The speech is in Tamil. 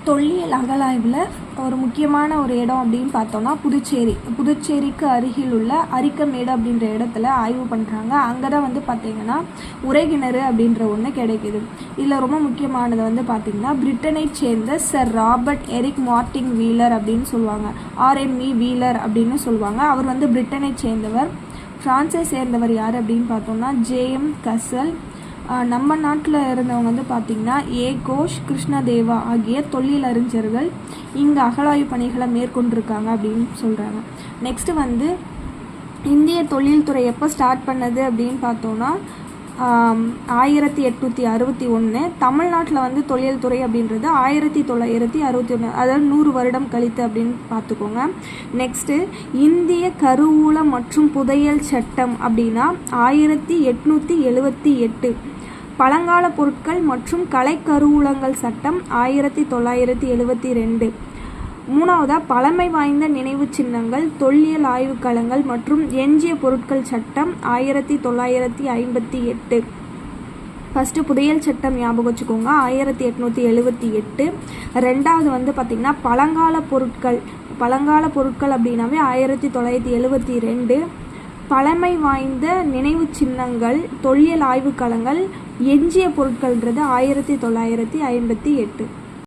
தொல்லியல் அகழாய்வில் ஒரு முக்கியமான ஒரு இடம் அப்படின்னு பார்த்தோம்னா புதுச்சேரிக்கு அருகில் உள்ள அரிக்கமேடு அப்படின்ற இடத்துல ஆய்வு பண்ணுறாங்க. அங்கே தான் வந்து பார்த்திங்கன்னா உறைகிணறு அப்படின்ற ஒன்று கிடைக்கிது. இதில் ரொம்ப முக்கியமானது வந்து பார்த்திங்கன்னா பிரிட்டனை சேர்ந்த sir Robert Eric Martin Wheeler அப்படின்னு சொல்லுவாங்க. RME வீலர் அப்படின்னு சொல்லுவாங்க. அவர் வந்து பிரிட்டனை சேர்ந்தவர். ஃப்ரான்ஸை சேர்ந்தவர் யார் அப்படின்னு பார்த்தோம்னா JM கசல். நம்ம நாட்டில் இருந்தவங்க வந்து பார்த்திங்கன்னா கோஷ், கிருஷ்ணதேவா ஆகிய தொல்லியல் அறிஞர்கள் இங்கே அகழாய்வு பணிகளை மேற்கொண்டிருக்காங்க அப்படின்னு சொல்கிறாங்க. நெக்ஸ்ட்டு வந்து இந்திய தொழில்துறை எப்போ ஸ்டார்ட் பண்ணது அப்படின்னு பார்த்தோன்னா 1861. தமிழ்நாட்டில் வந்து தொழில் துறை அப்படின்றது 1961, அதாவது 100 வருடம் கழித்து அப்படின்னு பார்த்துக்கோங்க. நெக்ஸ்ட்டு இந்திய கருவூல மற்றும் புதையல் சட்டம் அப்படின்னா 1878. பழங்கால பொருட்கள் மற்றும் கலைக்கருவூலங்கள் சட்டம் 1972. மூணாவதாக பழமை வாய்ந்த நினைவு சின்னங்கள், தொல்லியல் ஆய்வுக்களங்கள் மற்றும் எஞ்சிய பொருட்கள் சட்டம் 1958. ஃபஸ்ட்டு புதையல் சட்டம் ஞாபகம் வச்சுக்கோங்க, 1878. ரெண்டாவது வந்து பார்த்திங்கன்னா பழங்கால பொருட்கள் அப்படின்னாவே 1972. பழமை வாய்ந்த நினைவு சின்னங்கள், தொல்லியல் ஆய்வுக்களங்கள், எஞ்சிய பொருட்கள்ன்றது 1958.